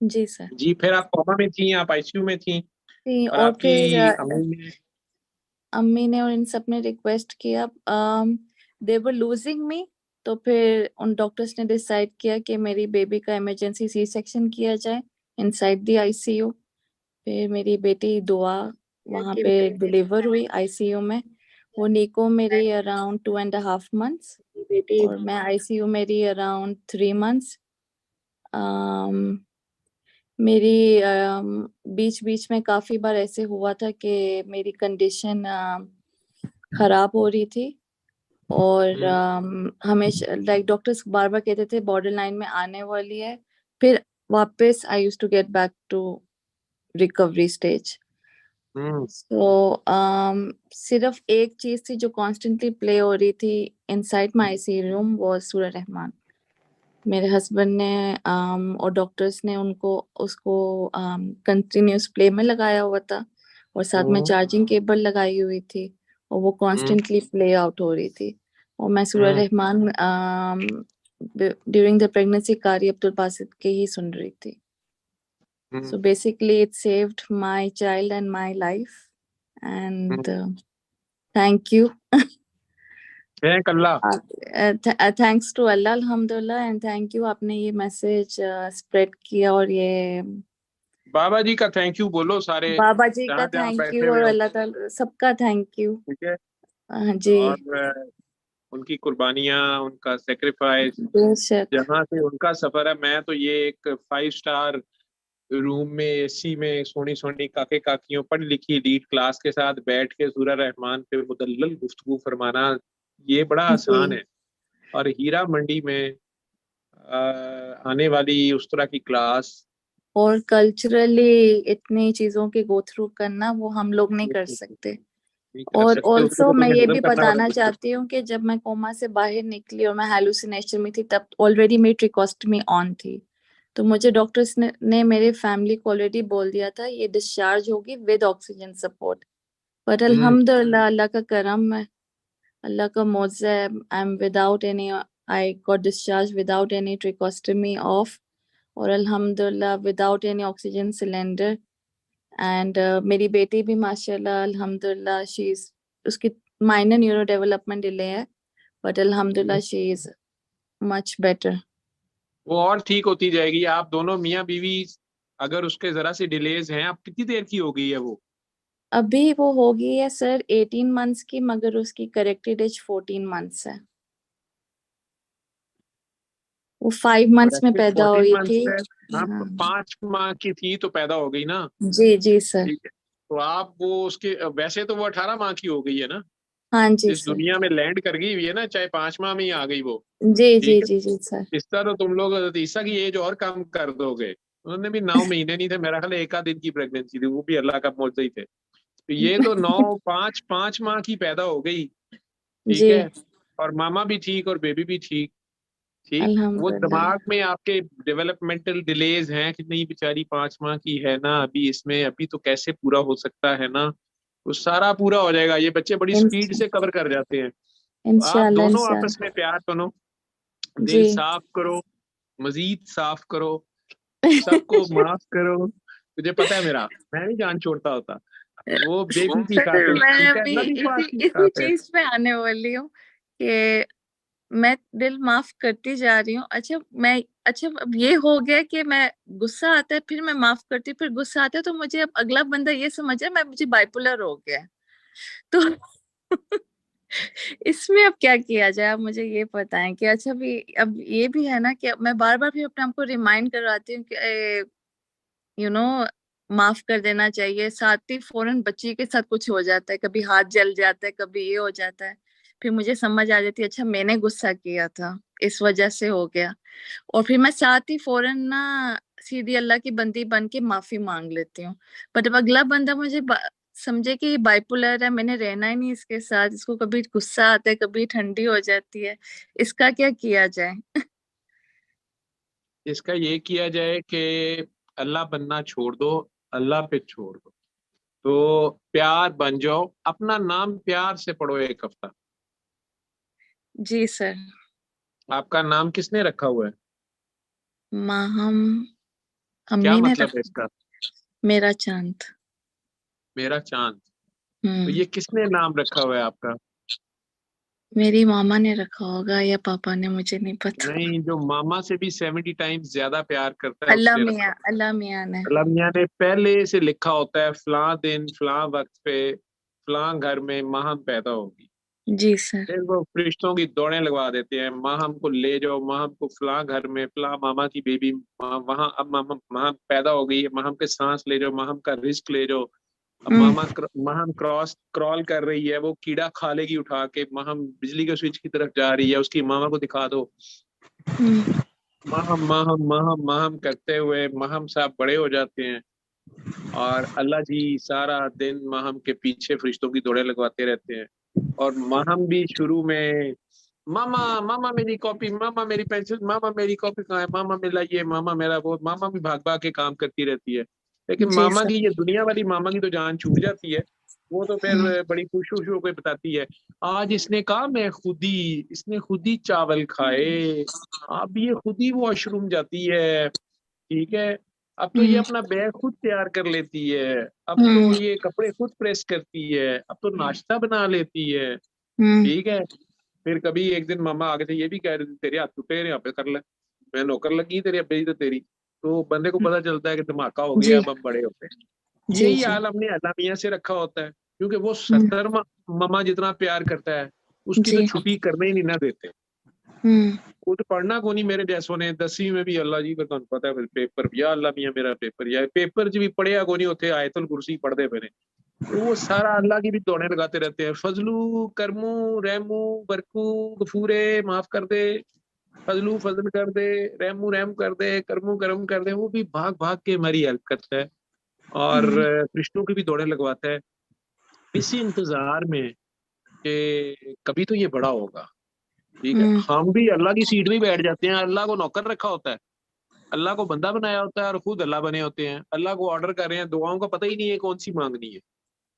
जी sir. जी, फिर आप coma में थी, आप आईसीयू में थी जी, और और आपकी फिर अम्मी ने और इन सब ने रिक्वेस्ट किया, दे वर लूजिंग मी, तो फिर उन डॉक्टर्स ने डिसाइड किया कि मेरी बेबी का इमरजेंसी सी सेक्शन किया जाए इनसाइड द आईसीयू। फिर मेरी बेटी दुआ वहाँ पे डिलीवर हुई आईसीयू में। वो निको मेरी अराउंड 2.5 months और मैं आईसीयू मेरी अराउंड 3 months। मेरी बीच बीच में काफी बार ऐसे हुआ था कि मेरी कंडीशन खराब हो रही थी और हमेशा लाइक डॉक्टर्स बार बार कहते थे बॉर्डर लाइन में आने वाली है, फिर वापस I used to get back to recovery stage. तो सिर्फ एक चीज थी जो कॉन्स्टेंटली प्ले हो रही थी इनसाइड माय आईसीयू रूम, वो सूरह रहमान। मेरे हस्बैंड ने और डॉक्टर्स ने उनको उसको कंटिन्यूस प्ले में लगाया हुआ था और साथ में चार्जिंग केबल लगाई हुई थी और वो कॉन्स्टेंटली प्ले आउट हो रही थी। और मैं सूरह रहमान ड्यूरिंग द प्रेगनेंसी कारी अब्दुल बासित के ही सुन रही थी। So basically it saved my child and my life and thank you. Thank अल्लाह। थैंक्स टू अल्लाह अल्हम्दुलिल्लाह एंड थैंक यू, आपने ये मैसेज स्प्रेड किया और ये बाबा जी का थैंक यू बोलो सारे, बाबा जी का जहाँ जहाँ थैंक बैठे यू और हुए हो, अल्लाह ताला सबका थैंक यू। ठीक है। जी और उनकी कुर्बानियाँ, उनका सेक्रीफाइस, बेशक। जहाँ से उनका सफर है। मैं तो ये एक 5 स्टार रूम में एसी में सोनी सोनी काके काकियों पढ़ लिखी लीड क्लास के साथ बैठ के सूरह रहमान पे मुदल्लल गुफ्तगू फरमाना, ये बड़ा आसान जी है। और हीरा मंडी में आने वाली उस तरह की क्लास और कल्चरली इतनी चीजों के गो थ्रू करना वो हम लोग नहीं कर सकते। नहीं कर और सकते, उसके ऑल्सो लिए मैं तुम्हें ये जन्म भी करना बताना पड़ेगा। चाहती हूँ कि जब मैं कोमा से बाहर निकली और मैं हेलुसिनेशन में थी तब ऑलरेडी मेरी ट्रिकोस्टमी ऑन थी। तो मुझे डॉक्टर्स ने मेरे फैमिली को ऑलरेडी बोल दिया था ये डिस्चार्ज होगी विद ऑक्सीजन सपोर्ट। बट अल्हम्दुलिल्लाह अल्लाह का करम है, अल्लाह का मौजज़ा है। I am without any, I got discharge without any tracheostomy of और अल्हम्दुलिल्लाह without any oxygen cylinder. And मेरी बेटी भी माशाल्लाह अल्हम्दुलिल्लाह शी इज, उसकी माइनर न्यूरो डेवलपमेंट डिले है बट अल्हम्दुलिल्लाह शी इज मच बेटर। वो और ठीक होती जाएगी। आप दोनों मियाँ बीवी, अगर उसके जरा से डिलेज हैं, आप कितनी देर की हो गई है वो? अभी वो हो गई है सर 18 months की, मगर उसकी करेक्टेड एज 14 months है। वो 5 months में पैदा 14 हुई मंथ्स थी। है। हाँ, हाँ 5 माह की थी तो पैदा हो गई ना। जी जी सर। ठीक है, तो आप वो उसके, वैसे तो वो 18 माह की हो गई है ना, हाँ जी इस सर। दुनिया में लैंड कर गई हुई है ना, चाहे 5 माह में ही आ गई वो। जी जी ठीक है, जी जी सर। इस तरह तुम लोग हज़रत ईसा की एज और कम कर दोगे। उन्होंने भी 9 महीने नहीं थे, मेरा ख्याल है 1 आध दिन की प्रेगनेंसी थी, वो भी अल्लाह का मौजूद ही थे। तो ये तो 5 माह की पैदा हो गई। ठीक जी है, और मामा भी ठीक और बेबी भी ठीक। ठीक, वो अल्हम्दुलिल्लाह। दिमाग में आपके डेवलपमेंटल डिलेज हैं कि नहीं, बेचारी 5 माह की है ना अभी, इसमें अभी तो कैसे पूरा हो सकता है ना। वो सारा पूरा हो जाएगा, ये बच्चे बड़ी स्पीड से कवर कर जाते हैं। तो आप इंशाल्लाह दोनों आपस इंशाल्लाह। में प्यार बनो, जी दिल साफ करो, मजीद साफ करो, सबको माफ करो। तुझे पता है मेरा, मैं नहीं जान छोड़ता होता, वो बेबी की सर खातिर, मैं ठीक है, अभी नबी पाक की इसी खातिर। चीज पे आने वाली हूँ कि मैं दिल माफ करती जा रही हूँ। अच्छा अब ये हो गया कि मैं गुस्सा आता है फिर मैं माफ करती हूँ, फिर गुस्सा आता है तो मुझे अब अगला बंदा ये समझ है मैं मुझे बाइपोलर हो गया है। तो इसमें अब क्या किया जाए, आप मुझे ये बताएं कि अच्छा भी अब ये भी है ना कि मैं बार बार फिर अपने आप को रिमाइंड करवाती हूँ कि माफ कर देना चाहिए, साथ ही फौरन बच्ची के साथ कुछ हो जाता है, कभी हाथ जल जाता है, कभी ये हो जाता है। फिर मुझे समझ आ जाती है अच्छा मैंने गुस्सा किया था इस वजह से हो गया। और फिर मैं साथ ही फौरन ना सीधी अल्लाह की बंदी बन के माफी मांग लेती हूँ। बट अब अगला बंदा मुझे समझे कि ये बाइपोलर है, मैंने रहना ही नहीं इसके साथ, इसको कभी गुस्सा आता है कभी ठंडी हो जाती है, इसका क्या किया जाए? इसका ये किया जाए कि अल्लाह बनना छोड़ दो, अल्लाह पे छोड़ दो, तो प्यार बन जाओ। अपना नाम प्यार से पढ़ो एक हफ्ता। जी सर। आपका नाम किसने रखा हुआ है? माहम क्या अम्मी ने मतलब है रखा। इसका? मेरा चांद। मेरा चांद। तो हम्म। ये किसने नाम रखा हुआ है आपका? मेरी मामा ने रखा होगा या पापा ने, मुझे नहीं पता। नहीं, जो मामा से भी 70 टाइम्स ज्यादा प्यार करता है उसने रखा। अल्लाह मियाँ ने। अल्लाह मियाँ ने पहले से लिखा होता है, फलां दिन फलां वक्त पे फलां घर में माहम पैदा होगी। जी सर। फिर वो फरिश्तों की दौड़ें लगवा देते हैं, माहम को ले जाओ, माहम को फलां घर में फलां मामा की बेबी वहां, अब मामा माहम पैदा हो गई है, माहम के सांस ले जाओ, माहम का रिस्क ले जाओ। अब हम्म। माहम क्रॉल कर रही है, वो कीड़ा खा लेगी उठा के, माहम बिजली के स्विच की तरफ जा रही है, उसकी मामा को दिखा दो। हम्म। माहम माहम माहम माहम करते हुए माहम साहब बड़े हो जाते हैं, और अल्लाह जी सारा दिन माहम के पीछे फरिश्तों की दौड़ें लगवाते रहते हैं। और माहम भी शुरू में मामा मामा मेरी कॉपी, मामा मेरी पेंसिल, मामा मेरी कॉपी कहाँ है, मामा मेरा ये, मामा मेरा वो, मामा भी भाग भाग के काम करती रहती है। लेकिन जी मामा सर। की, ये दुनिया वाली मामा की तो जान छूट जाती है। वो तो हम्म। फिर बड़ी खुश खुश होकर बताती है, आज इसने कहा मैं इसने खुद ही चावल खाए। अब ये खुद ही वॉशरूम जाती है, ठीक है। अब तो ये हम्म। अपना बैग खुद तैयार कर लेती है, अब तो हम्म। ये कपड़े खुद प्रेस करती है, अब तो नाश्ता बना लेती है, हम्म। ठीक है। फिर कभी एक दिन मामा आगे थे, ये भी कह रहे थे तेरे हाथ टूटे हैं, यहाँ पे कर ले, मैं नौकर लगी तेरी अब्बे तो तेरी। तो बंदे को पता चलता है कि धमाका हो गया, जी अब हम बड़े होते हैं। जी यही जी। हाल हमने अल्लाह मियाँ से रखा होता है, क्योंकि वो हम्म। 70 मामा जितना प्यार करता है, उसकी तो जी। छुट्टी करने ही नहीं ना देते। हम्म। खुद पढ़ना को नहीं, मेरे जैसों ने 10वीं में भी अल्लाह जी, फिर पता है फिर पेपर, या अल्लाह मियाँ मेरा पेपर, या पेपर च भी पढ़िया को नहीं होते, आयतुल कुर्सी पढ़ते फिर। तो वो सारा अल्लाह की भी दौड़े लगाते रहते हैं, फजलू करमू रहमू बरकू गफूरे माफ कर दे, फजलू फजल कर दे, रहमू रहम कर दे, करमू करम कर दे। वो भी भाग भाग के हमारी हेल्प करता है, और हम्म। फरिश्तों की भी दौड़े लगवाता है, इसी इंतजार में कि कभी तो ये बड़ा होगा, ठीक है। हम्म। हम भी अल्लाह की सीट में बैठ जाते हैं, अल्लाह को नौकर रखा होता है, अल्लाह को बंदा बनाया होता है, और खुद अल्लाह बने होते हैं, अल्लाह को ऑर्डर कर रहे हैं, दुआओं का पता ही नहीं है कौन सी मांगनी है,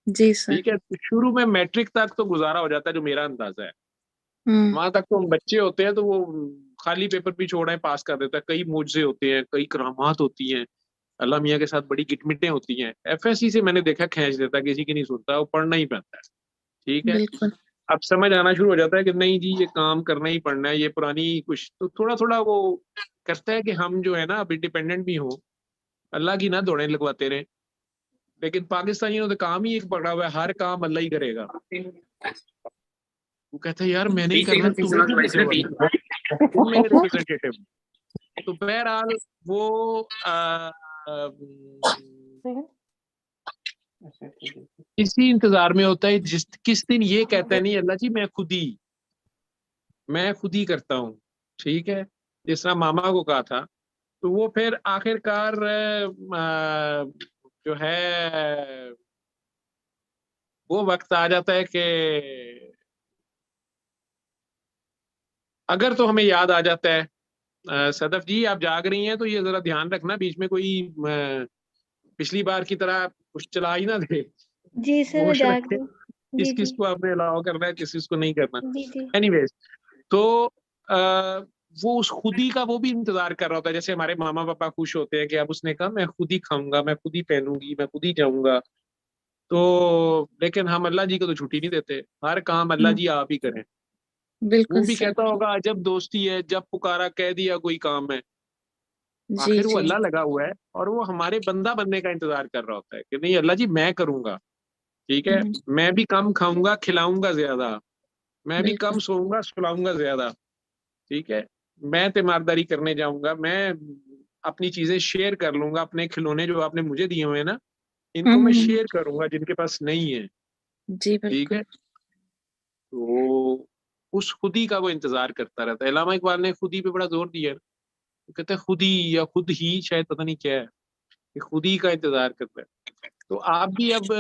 जी सर। ठीक है। तो शुरू में मैट्रिक तक तो गुजारा हो जाता है, जो मेरा अंदाजा है। हम्म। वहां तक तो हम बच्चे होते हैं, तो वो खाली पेपर भी छोड़ा है, पास कर देता है। कई मुझसे होते हैं, कई करामात होती हैं, अल्लाह मियाँ के साथ बड़ी गिटमिटें होती हैं। एफएससी से मैंने देखा खींच देता, किसी की नहीं सुनता, वो पढ़ना ही पड़ता है, ठीक है। बिल्कुल। अब समझ आना शुरू हो जाता है कि नहीं जी, ये काम करना ही पड़ना है, ये पुरानी कुछ तो थोड़ा थोड़ा वो करता है कि हम जो है ना अब इंडिपेंडेंट भी हो, अल्लाह की ना दौड़ें लगवाते रहे। लेकिन पाकिस्तानियों ने तो काम ही एक पकड़ा हुआ है, हर काम अल्लाह ही करेगा। वो कहता है यार मैंने ही करना, तुम्हें क्यों भेजा हुआ है, तुम मेरे रिप्रेजेंटेटिव। तो बहरहाल वो इसी इंतजार में होता है, जिस किस दिन ये कहता है नहीं अल्लाह जी मैं खुद ही करता हूँ, ठीक है, जिस तरह मामा को कहा था। तो वो फिर आखिरकार जो है वो वक्त आ जाता है कि अगर तो हमें याद आ जाता है, सदफ जी आप जाग रही हैं तो ये जरा ध्यान रखना, बीच में कोई पिछली बार की तरह कुछ चला ही ना दे, जी सर, मैं होश जाग रखें, रही हूँ। किस जी किस जी। को आपने अलाउ करना है, किस किस को नहीं करना। जी जी। एनीवेज, तो वो उस खुदी का वो भी इंतजार कर रहा होता है, जैसे हमारे मामा पापा खुश होते हैं कि अब उसने कहा मैं खुद ही खाऊंगा, मैं खुद ही पहनूंगी, मैं खुद ही जाऊंगा। तो लेकिन हम अल्लाह जी को तो छुट्टी नहीं देते, हर काम अल्लाह हम्म। जी आप ही करें। वो बिल्कुल भी सर। कहता होगा जब दोस्ती है, जब पुकारा कह दिया कोई काम है। जी आखिर वो जी। अल्लाह लगा हुआ है, और वो हमारे बंदा बनने का इंतजार कर रहा होता है कि नहीं अल्लाह जी मैं करूंगा, ठीक है। हम्म। मैं भी कम खाऊंगा खिलाऊंगा ज्यादा, मैं भी कम बिल्कुल। सोऊंगा सुलाऊंगा ज्यादा, ठीक है। मैं तीमारदारी करने जाऊंगा, मैं अपनी चीजें शेयर कर लूंगा, अपने खिलौने जो आपने मुझे दिए हुए हैं ना, इनको मैं हम्म। शेयर करूंगा जिनके पास नहीं है, जी ठीक है। बिल्कुल। तो उस खुदी का वो इंतजार करता रहता है। अल्लामा इकबाल ने खुदी पे बड़ा जोर दिया है, वो कहते हैं खुदी या खुद ही, शायद पता नहीं क्या है, कि खुदी का इंतजार करता है। तो आप भी अब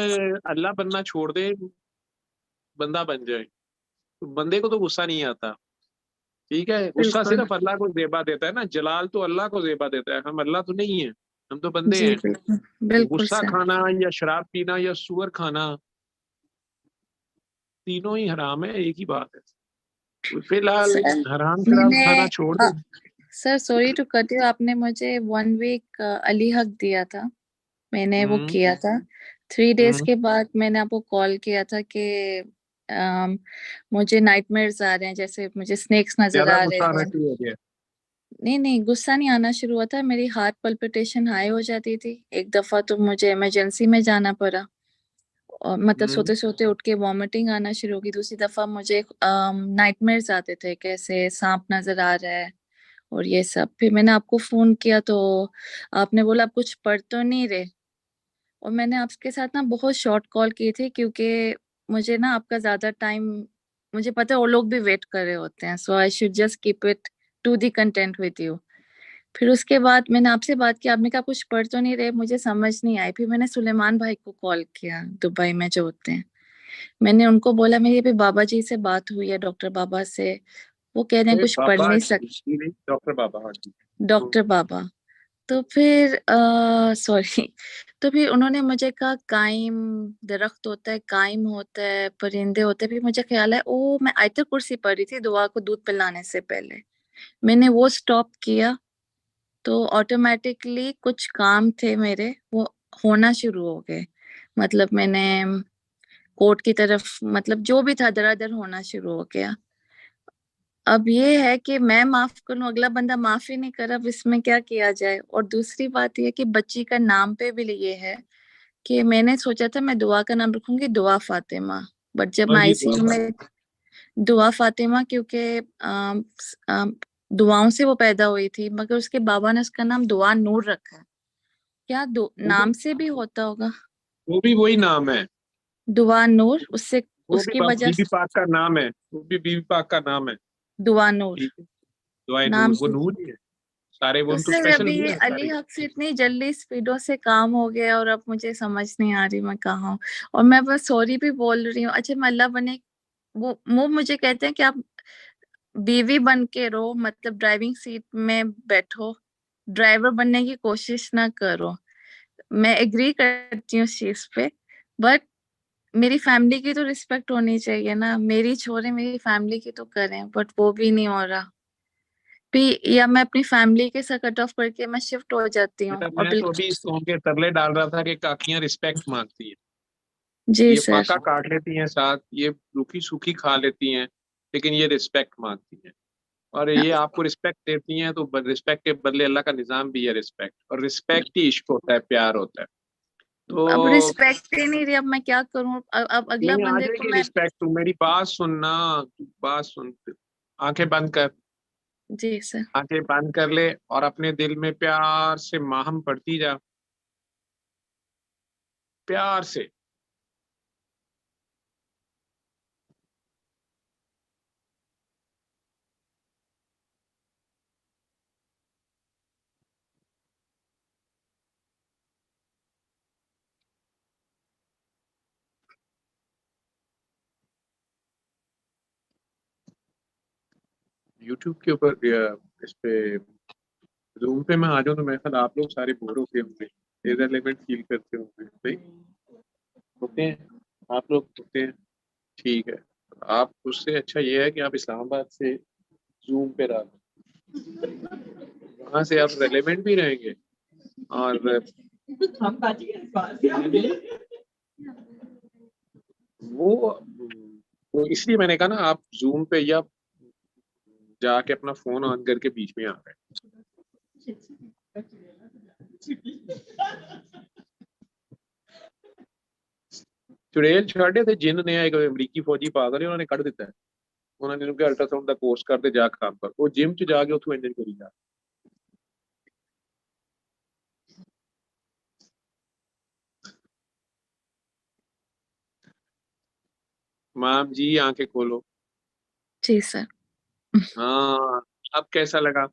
अल्लाह बनना छोड़ दे, बंदा बन जाए, तो बंदे को तो गुस्सा नहीं आता, ठीक है, गुस्सा बिल्कुल। सिर्फ अल्लाह को ज़ेबा देता है ना, जलाल तो अल्लाह को ज़ेबा देता है, हम अल्लाह तो नहीं है, हम तो बंदे जी हैं। बिल्कुल तो बिल्कुल गुस्सा सर। खाना या शराब पीना या सूअर खाना, तीनों ही हराम है, एक ही बात है। तो फिलहाल सर हराम शराब मैंने खाना छोड़ दो। Sir sorry to cut you, आपने मुझे 1 वीक अली हक दिया था, मैंने वो हम्म किया था। 3 डेज हम्म के बाद मैंने आपको कॉल किया था कि मुझे नाइटमेयर्स आ रहे हैं, जैसे मुझे स्नेक्स नजर ज्यादा आ रहे गुस्सा आना हैं। शुरू हो गया। नहीं नहीं, गुस्सा नहीं आना शुरू हुआ था, मेरी हार्ट पल्पिटेशन हाई हो जाती थी। एक दफा तो मुझे इमरजेंसी में जाना पड़ा, और मतलब हम्म सोते सोते उठ के वॉमिटिंग आना शुरू हो गई। दूसरी दफा मुझे नाइटमेयर्स आते थे, कैसे सांप नजर आ रहा है और ये सब। फिर मैंने आपको फोन किया तो आपने बोला आप कुछ पढ़ तो नहीं रहे, और मैंने आपके साथ ना बहुत शॉर्ट कॉल की थी, क्योंकि मुझे ना आपका ज्यादा टाइम, मुझे पता है वो लोग भी वेट कर रहे होते हैं, so I should just keep it to the content with you. फिर उसके बाद मैंने आपसे बात की, आपने कहा कुछ पढ़ तो नहीं रहे, मुझे समझ नहीं आई। फिर मैंने सुलेमान भाई को कॉल किया, दुबई में जो होते हैं, मैंने उनको बोला मेरी अभी बाबा जी से बात हुई है, डॉक्टर बाबा से, वो कह रहे हैं कुछ पढ़ बाबा नहीं जी, सकते। नहीं, डॉक्टर बाबा, हाँ जी। डॉक्टर बाबा। तो फिर सॉरी तो फिर उन्होंने मुझे कहा काइम दरख्त होता है, काइम होता है, परिंदे होते हैं। फिर मुझे ख्याल है ओ मैं आयत कुर्सी पढ़ी थी दुआ को दूध पिलाने से पहले, मैंने वो स्टॉप किया, तो ऑटोमेटिकली कुछ काम थे मेरे वो होना शुरू हो गए। मतलब मैंने कोर्ट की तरफ, मतलब जो भी था दरादर होना शुरू हो गया। अब ये है कि मैं माफ कर लूं, अगला बंदा माफ ही नहीं कर, अब इसमें क्या किया जाए। और दूसरी बात ये कि बच्ची का नाम पे भी ये है कि मैंने सोचा था मैं दुआ का नाम रखूंगी दुआ फातिमा, बट जब हाँ मैं जी, दुआ आईसीयू मांग। में, दुआ फातिमा क्योंकि दुआओं से वो पैदा हुई थी, मगर उसके बाबा ने उसका नाम दुआ नूर रखा है। क्या नाम से भी होता होगा वो भी वही नाम है, दुआ नूर, उससे वो भी उसकी वजह बीबी से पाक का नाम है, वो भी बीबी पाक का नाम है। दुआ नूर ठीक है, दुआए नाम नूर, वो से। नूर ही है, सारे वो तो हम तो सर स्पेशल अभी नहीं ये है अली सारे। हक से इतनी जल्दी स्पीडों से काम हो गया, और अब मुझे समझ नहीं आ रही मैं कहाँ हूँ। और मैं बस सॉरी भी बोल रही हूँ। अच्छा मैं अल्लाह बने, वो मुझे कहते हैं कि आप बीवी बन के रहो, मतलब ड्राइविंग सीट में बैठो, ड्राइवर बनने की कोशिश ना करो। मैं एग्री करती हूँ इस चीज पे, बट मेरी फैमिली की तो रिस्पेक्ट होनी चाहिए ना, मेरी छोरे मेरी फैमिली की तो करें, बट वो भी नहीं हो रहा। भी या मैं अपनी फैमिली के साथ कट ऑफ करके मैं शिफ्ट हो जाती हूँ, बेटा, और मैं तो बिल्कुल। अभी इस कौम के तरले डाल रहा था कि काकियां रिस्पेक्ट मांगती हैं। जी ये सर। फाका काट लेती हैं साथ, ये रूखी सूखी खा लेती हैं, लेकिन ये रिस्पेक्ट मांगती हैं। और ये आपको रिस्पेक्ट देती हैं तो रिस्पेक्ट के बदले अल्लाह का निजाम भी है रिस्पेक्ट, और रिस्पेक्ट ही इश्क होता है, प्यार होता है। अब तो रिस्पेक्ट ही नहीं रही, अब मैं क्या करूँ। अब अगला नहीं, आ बंदे को जाएगी मैं। रिस्पेक्ट, तू मेरी बात सुनना, तू बात सुन, आंखें बंद कर, जी सर। आंखें बंद कर ले और अपने दिल में प्यार से माहम पढ़ती जा, प्यार से। यूट्यूब के ऊपर इस पे जूम पे मैं आ जाऊँ तो मेरे ख्याल आप लोग सारे बोर होते होंगे, इररिलेवेंट फील करते होंगे भाई, होते हैं, आप लोग होते हैं। ठीक है, आप उससे अच्छा ये है कि आप इस्लामाबाद से जूम पे रह लो, वहां से आप रेलेवेंट भी रहेंगे। और वो वो इसलिए मैंने कहा ना, आप जूम पे या जाके अपना फोन ऑन करके बीच में आ गए। चुड़ैल छाड़े थे जिन ने, एक अमरीकी फौजी पागल है उन्होंने कट दिता है, उन्होंने उनके अल्ट्रासाउंड का कोर्स करते जा काम पर, वो जिम च जाके उथों इंजन करी जा। माम जी आंखें खोलो। जी सर। हाँ, अब कैसा लगा?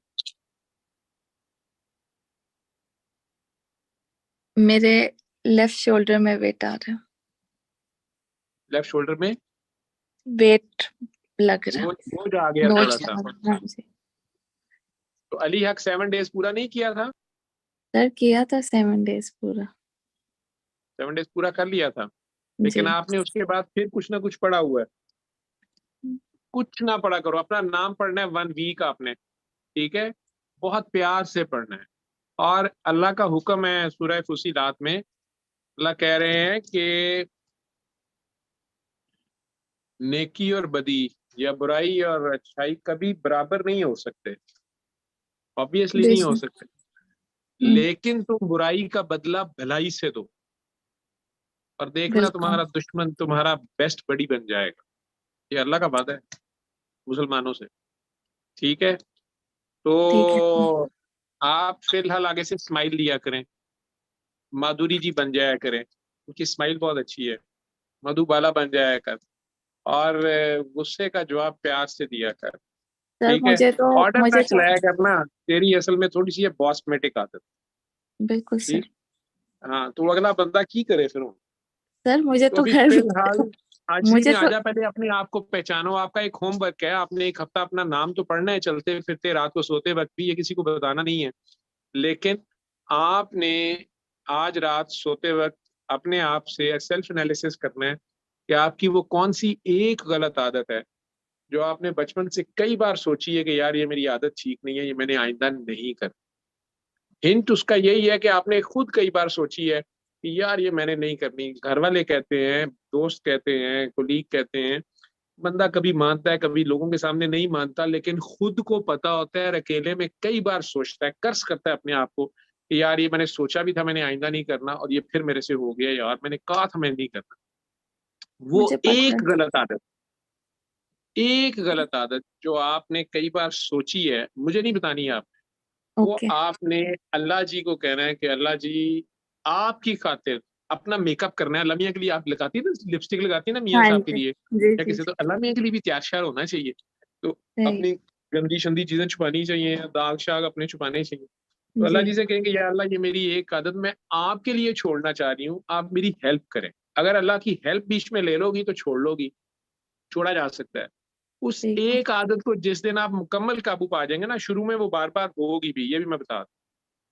मेरे लेफ्ट शोल्डर में वेट आ रहा है। लेफ्ट शोल्डर में? वेट, लग रहा। वो जो आ गया नो थोड़ा सा। हाँ जी तो अली हक 7 डेज पूरा नहीं किया था? सर, किया था 7 डेज पूरा। 7 डेज पूरा कर लिया था, लेकिन जी आपने उसके बाद फिर कुछ ना कुछ पढ़ा हुआ है। कुछ ना पढ़ा करो, अपना नाम पढ़ना है 1 वीक आपने, ठीक है? बहुत प्यार से पढ़ना है। और अल्लाह का हुक्म है सूरह फुसिलात में, अल्लाह कह रहे हैं कि नेकी और बदी या बुराई और अच्छाई कभी बराबर नहीं हो सकते, ऑब्वियसली नहीं हो बेशक। सकते। हम्म, लेकिन तुम बुराई का बदला भलाई से दो, और देखना बिल्कुल तुम्हारा दुश्मन तुम्हारा बेस्ट बडी बन जाएगा। ये अल्लाह का वादा है मुसलमानों से, ठीक है? ठीक है। तो आप फिलहाल आगे से स्माइल लिया करें, माधुरी जी बन जाया करें, उनकी स्माइल बहुत अच्छी है। मधुबाला बन जाया कर, और गुस्से का जवाब प्यार से दिया कर, सर ठीक है? ऑर्डर ना मुझे तो चलाया करना, तेरी असल में थोड़ी सी बॉसमेटिक आदत, बिल्कुल ठीक? सर। हाँ, तो अगला बंदा की करे फिर वो। सर मुझे तो तो अभी घर फिलहाल हाजिरी मुझे में तो आजा, पहले अपने आप को पहचानो। आपका एक होमवर्क है, आपने एक हफ्ता अपना नाम तो पढ़ना है चलते फिरते, रात को सोते वक्त भी, ये किसी को बताना नहीं है। लेकिन आपने आज रात सोते वक्त अपने आप से सेल्फ एनालिसिस करना है कि आपकी वो कौन सी एक गलत आदत है जो आपने बचपन से कई बार सोची है कि यार ये मेरी आदत ठीक नहीं है, ये मैंने आइंदा नहीं कर। हिंट उसका यही है कि आपने खुद कई बार सोची है कि यार ये मैंने नहीं करनी। घर वाले कहते हैं, दोस्त कहते हैं, कुलीग कहते हैं, बंदा कभी मानता है कभी लोगों के सामने नहीं मानता, लेकिन खुद को पता होता है और अकेले में कई बार सोचता है, कर्ज करता है अपने आप को कि यार ये मैंने सोचा भी था मैंने आइंदा नहीं करना, और ये फिर मेरे से हो गया, यार मैंने कहा था मैं नहीं करना। वो मुझे पता एक है। गलत आदत, एक गलत आदत जो आपने कई बार सोची है, मुझे नहीं बतानी है आप, वो ओके। आपने अल्लाह जी को कहना है कि अल्लाह जी आपकी खातिर अपना मेकअप करना है। अल्लाह मियाँ के लिए आप लगाती है ना, लिपस्टिक लगाती है ना मियाँ हाँ साहब के जी लिए जी या जी किसी, तो अल्लाह मियाँ के लिए भी तैयार श्यार होना चाहिए। तो सही। अपनी गंदी शंदी चीजें छुपानी चाहिए, दाग शाग अपने छुपाने चाहिए। तो जी अल्लाह जी से कहेंगे या अल्लाह ये मेरी एक आदत मैं आपके लिए छोड़ना चाह रही हूँ, आप मेरी हेल्प करें। अगर अल्लाह की हेल्प बीच में ले लोगी तो छोड़ लोगी, छोड़ा जा सकता है। उस ठीक है। एक आदत को जिस दिन आप मुकम्मल काबू पा जाएंगे ना, शुरू में वो बार बार होगी भी, ये भी मैं बता दूं,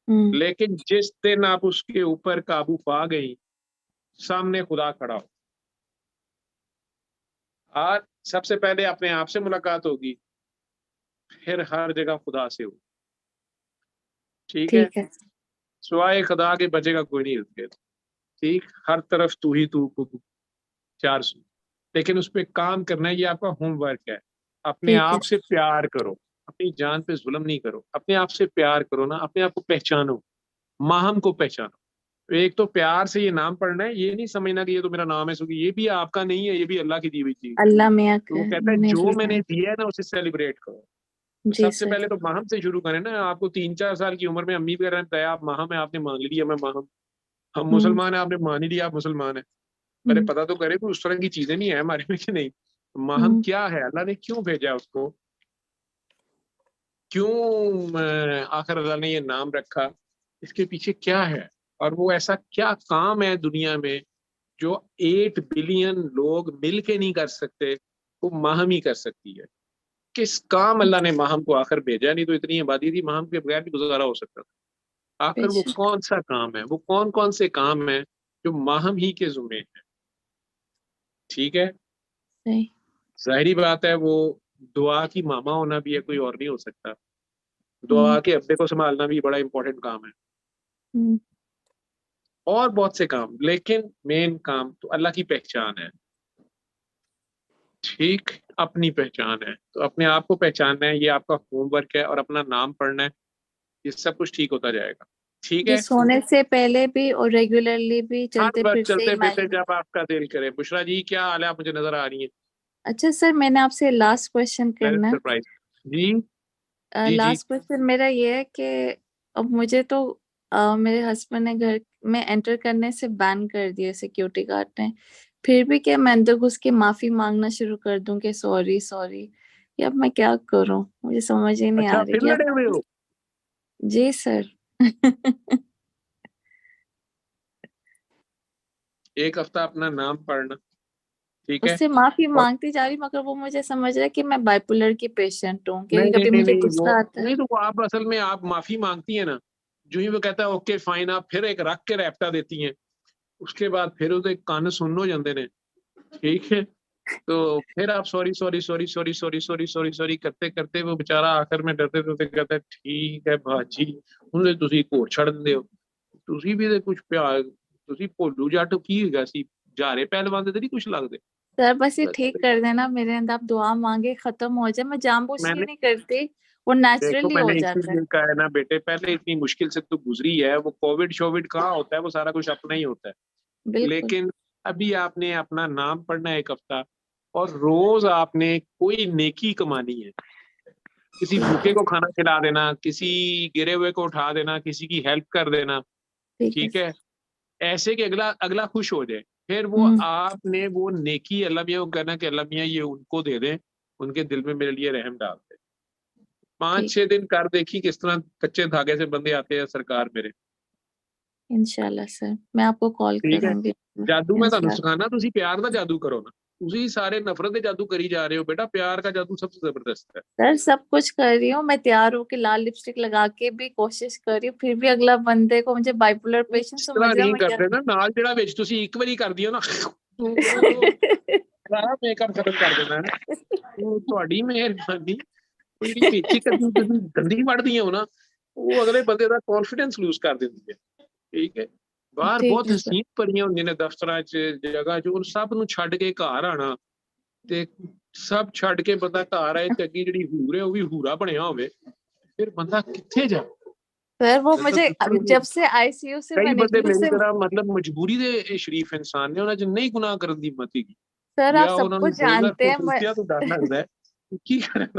हम्म। लेकिन जिस दिन आप उसके ऊपर काबू पा गई, सामने खुदा खड़ा हो, और सबसे पहले अपने आप से मुलाकात होगी, फिर हर जगह खुदा से हो, ठीक है? ठीक है। सिवाय खुदा के बचेगा कोई नहीं इर्द गिर्द, ठीक? हर तरफ तू ही तू चार सू। लेकिन उस पर काम करना है, ये आपका होमवर्क है। अपने ठीक है। आप से प्यार करो, अपनी जान पे जुल्म नहीं करो, अपने आप से प्यार करो ना, अपने आप को पहचानो, माहम को पहचानो। तो एक तो प्यार से ये नाम पढ़ना है, ये नहीं समझना कि ये तो मेरा नाम है, क्योंकि ये भी आपका नहीं है, ये भी अल्लाह की दी हुई चीज है। अल्लाह मियाँ तो वो कहता है ने जो दिया मैंने है। दिया है ना उसे सेलिब्रेट करो। तो जी सबसे सर। पहले तो माहम से शुरू करें ना। आपको 3-4 साल की उम्र में अम्मी वगैरह ने बताया आप माहम है, आपने मान लिया मैं माहम। हम हम्म मुसलमान है, आपने मान ही लिया आप मुसलमान है। पहले हम्म पता तो करे कि उस तरह की चीजें नहीं है हमारे में कि नहीं। तो माहम हम्म। क्या है, अल्लाह ने क्यों भेजा उसको, क्यों आखिर अल्लाह ने ये नाम रखा, इसके पीछे क्या है, और वो ऐसा क्या काम है दुनिया में जो 8 बिलियन लोग मिल के नहीं कर सकते, वो माहम ही कर सकती है। किस काम अल्लाह ने माहम को आखिर भेजा? नहीं तो इतनी आबादी थी, माहम के बगैर भी गुजारा हो सकता था। आखिर वो बेशक। कौन सा काम है, वो कौन कौन से काम है जो माहम ही के जुम्मे है, ठीक है? सही। जाहिरी बात है वो दुआ की मामा होना भी है, कोई और नहीं हो सकता। हम्म दुआ के अब्बे को संभालना भी बड़ा इंपॉर्टेंट काम है, हम्म। और बहुत से काम, लेकिन मेन काम तो अल्लाह की पहचान है, ठीक? अपनी पहचान है, तो अपने आप को पहचानना है, ये आपका होमवर्क है, और अपना नाम पढ़ना है, ये सब कुछ ठीक होता जाएगा, ठीक ये है? सोने से पहले भी और रेगुलरली भी हर चलते वक्त फिरते चलते फिरते इमेजिन। जब आपका दिल करे। बुशरा जी क्या हाल है, आप मुझे नजर आ रही हैं, अच्छा सर, मैंने आपसे लास्ट क्वेश्चन वेरी करना सरप्राइज। जी है। जी जी। लास्ट क्वेश्चन मेरा ये है कि अब मुझे तो मेरे हस्बैंड ने घर में एंटर करने से बैन कर दिया सिक्योरिटी गार्ड ने। फिर भी क्या मैं अंदर घुस के माफी मांगना शुरू कर दूं कि सॉरी सॉरी, या अब मैं क्या करूं? मुझे समझ ही नहीं आ अच्छा रही फिर क्या। लड़े हुए हो? जी सर। एक हफ्ता अपना नाम पढ़ना, ठीक है। उससे माफी और मांगती जा रही हूँ, मगर वो मुझे समझ रहा है कि मैं बाइपोलर की पेशेंट हूँ, नहीं क्योंकि नहीं कभी नहीं मुझे नहीं, वो गुस्सा आता है। नहीं, तो वो आप असल में आप माफी मांगती है ना, जो ही वो कहता है ओके फाइन, आप फिर एक रख के रैप्टा देती हैं, उसके बाद फिर ਉਹਦੇ ਕੰਨ ਸੁੰਨ ਹੋ ਜਾਂਦੇ ਨੇ, ठीक है। तो फिर आप sorry sorry sorry sorry sorry sorry sorry sorry करते करते वो बेचारा आखिर में डरते डरते कहता है ठीक है भाजी, ਉਹਨੇ ਤੁਸੀਂ ਘੋੜ ਛੱਡ ਦਿੰਦੇ ਹੋ, ਤੁਸੀਂ ਵੀ ਤੇ ਕੁਝ ਪਿਆਰ, ਤੁਸੀਂ ਭੋਲੂ ਜੱਟ ਕੀ ਹੈਗਾ ਸੀ, ਜਾਰੇ ਪਹਿਲਵਾਨ ਦੇ ਤੇ ਨਹੀਂ ਕੁਝ ਲੱਗਦੇ। सर बस ये ठीक कर देना मेरे अंदर, आप दुआ मांगे खत्म हो जाए, मैं जानबूझ के मैंने नहीं करती, वो देखो नेचुरली हो मैंने जाता है। इसीलिए कहा है ना बेटे, पहले इतनी मुश्किल से तो गुजरी है, वो कोविड शोविड कहाँ होता है, वो सारा कुछ अपना ही होता है। बिल्कुल। लेकिन अभी आपने अपना नाम पढ़ना है एक हफ्ता, और रोज आपने कोई नेकी कमानी है, किसी ठीक भूखे है, को खाना खिला देना, किसी गिरे हुए को उठा देना, किसी की हेल्प कर देना, ठीक है ठीक सर। है। ऐसे कि अगला अगला खुश हो जाए, फिर वो हम्म। आपने वो नेकी अल्लाह मियाँ को कहना कि अल्लाह मियाँ ये उनको दे दें, उनके दिल में मेरे लिए रहम डाल दे। 5 ठीक, 6 दिन कर देखी किस तरह कच्चे धागे से बंदे आते हैं सरकार मेरे। इंशाल्लाह सर मैं आपको कॉल ठीक है, करूंगी। जादू मैं ਤੁਹਾਨੂੰ इंशाल्लाह ਸਿਖਾਣਾ, ਤੁਸੀਂ ਪਿਆਰ ਦਾ ਜਾਦੂ ਕਰੋ ਨਾ, ਤੁਸੀਂ ਸਾਰੇ ਨਫ਼ਰਤ ਦੇ ਜਾदू करी जा रहे हो बेटा, प्यार का जादू सबसे जबरदस्त है। सर सब कुछ कर रही हूँ मैं, तैयार होके लाल लिपस्टिक लगा के भी कोशिश कर रही हूँ, फिर भी अगला बंदे को, मुझे बाइपोलर पेशेंट इस समझ तरह रहा है नहीं मैं क्या। करते ना, ਨਾਲ ਜਿਹੜਾ ਵਿੱਚ ਤੁਸੀਂ ਇੱਕ ਵਾਰੀ ਕਰਦੀ ਹੋ ਨਾ, ਉਹ ਸਾਰਾ ਮੇਕਅਪ ਖਤਮ ਕਰ ਦਿੰਦਾ ਹੈ। ਉਹ ਤੁਹਾਡੀ ਮਿਹਰਬਾਨੀ, ਉਹ ਜਿਹੜੀ ਵਿੱਚ ਹੀ ਕਦੀ ਤੁਸੀਂ ਗੰਦੀ ਵੜਦੀਆਂ ਹੋ ਨਾ, ਉਹ ਅਗਲੇ ਬੰਦੇ ਦਾ ਕੌਨਫੀਡੈਂਸ ਲੂਜ਼ ਕਰ ਦਿੰਦੀ ਹੈ। ਠੀਕ ਹੈ, ਬਾਹਰ ठीक ਬਹੁਤ है सर। ਹਸੀਨ ਭਰੀਆਂ ਹੁੰਦੀਆਂ ਨੇ ਦਫ਼ਤਰਾਂ 'ਚ, ਜਗ੍ਹਾ 'ਚ, ਉਹ ਸਭ ਨੂੰ ਛੱਡ ਕੇ ਘਰ ਆਣਾ, ਤੇ ਸਭ ਛੱਡ ਕੇ ਬੰਦਾ ਘਰ ਆਏ ਤੇ ਅੱਗੇ ਜਿਹੜੀ ਹੂਰ ਹੈ ਉਹ ਵੀ ਹੂਰਾ ਬਣਿਆ ਹੋਵੇ, ਫਿਰ ਬੰਦਾ ਕਿੱਥੇ ਜਾ। सर वो मैं तो मुझे ਦੱਸਾਂਗੀ, जब से आईसीयू से ਕਈ मैं ਬੰਦੇ निकली ਮੇਰੀ से। ਤਰ੍ਹਾਂ ਮਤਲਬ ਮਜਬੂਰੀ ਦੇ ਇਹ ਸ਼ਰੀਫ ਇਨਸਾਨ ਨੇ, ਉਹਨਾਂ 'ਚ नहीं ਗੁਨਾਹ ਕਰਨ ਦੀ ਹਿੰਮਤ ਹੈਗੀ, सर आप ਜਾਂ सब ਉਹਨਾਂ ਨੂੰ कुछ दोज़ख जानते ਤੋਂ हैं मैं। फरिश्तियां ਤੋਂ डर लगता है, की करें।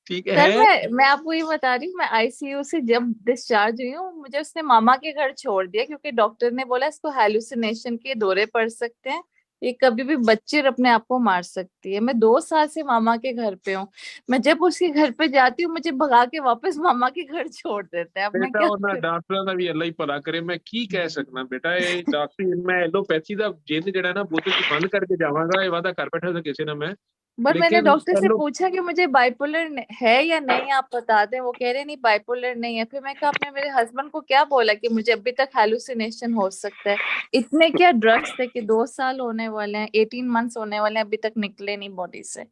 ठीक सर है। मैं आपको ये बता रही हूँ, मैं आईसीयू से जब डिस्चार्ज हुई हूँ, मुझे उसने मामा के घर छोड़ दिया, क्योंकि डॉक्टर ने बोला इसको हेलुसिनेशन के दौरे पड़ सकते हैं, ये कभी भी बच्चे अपने आप को मार सकती है। मैं 2 साल से मामा के घर पे हूँ, मैं जब उसके घर पे जाती हूँ मुझे भगा के वापस मामा के घर छोड़ देते हैं, अब मैं बेटा क्या ਉਹਨਾਂ करूं? ਡਾਕਟਰਾਂ ਦਾ ਵੀ ਅੱਲਾ ਹੀ ਭਲਾ ਕਰੇ, ਮੈਂ ਕੀ ਕਹਿ ਸਕਦਾ ਬੇਟਾ, ਇਹ ਡਾਕਟਰੀ ਮੈਂ ਐਲੋਪੈਥੀ ਦਾ ਜਿੰਨ ਜਿਹੜਾ ਨਾ ਬੋਤਲ 'ਚ ਬੰਦ ਕਰਕੇ ਜਾਵਾਂਗਾ, ਇਹ ਵਾਦਾ ਕਰ ਬੈਠਾ था ਕਿਸੇ ਨਾਲ मैं। बट मैंने लेकिन डॉक्टर से एलो पूछा कि मुझे बाइपोलर है या नहीं, आप बता दें। वो कह रहे नहीं बाइपोलर नहीं है। फिर मैं कहा आपने मेरे हस्बैंड को क्या बोला कि मुझे अभी तक हेलुसिनेशन हो सकता है? इतने क्या ड्रग्स थे कि 2 साल होने वाले हैं, 18 मंथ्स होने वाले हैं, अभी तक निकले नहीं बॉडी से।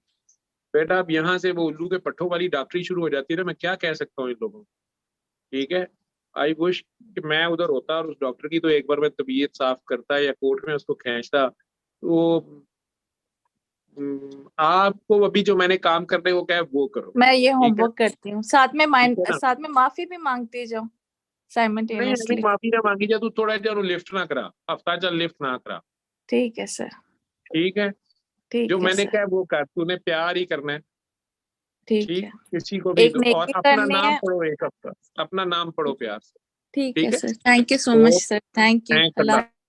बेटा अब यहाँ से वो उल्लू के पट्टों वाली डॉक्टरी शुरू हो जाती है ना, मैं क्या कह सकता हूँ इन लोगों को। ठीक है, आई विश कि मैं उधर होता और उस डॉक्टर की तो एक बार मैं तबीयत साफ करता या कोर्ट में उसको खींचता। तो आपको अभी जो मैंने काम करने को क्या है वो करो। मैं ये ठीक है, होमवर्क करती हूँ, साथ में ठीक है ना। साथ में माफी भी मांगती जाओ नहीं अभी साइमल्टेनियसली। माफी ना मांगी जा, तू थोड़ा जिहा लिफ्ट ना करा, हफ्ता चल लिफ्ट ना करा। ठीक है सर। ठीक है, जो ठीक है मैंने सर। कहा है वो कर, तूने प्यार ही करना है। ठीक ठीक, है। किसी को भी एक और नेकी अपना करनी नाम है। पढ़ो एक हफ्ता, अपना नाम पढ़ो प्यार से। ठीक है ठीक है, sir, thank you so much तो सर, थैंक यू, थैंक्स अल्लाह। अल्लाह।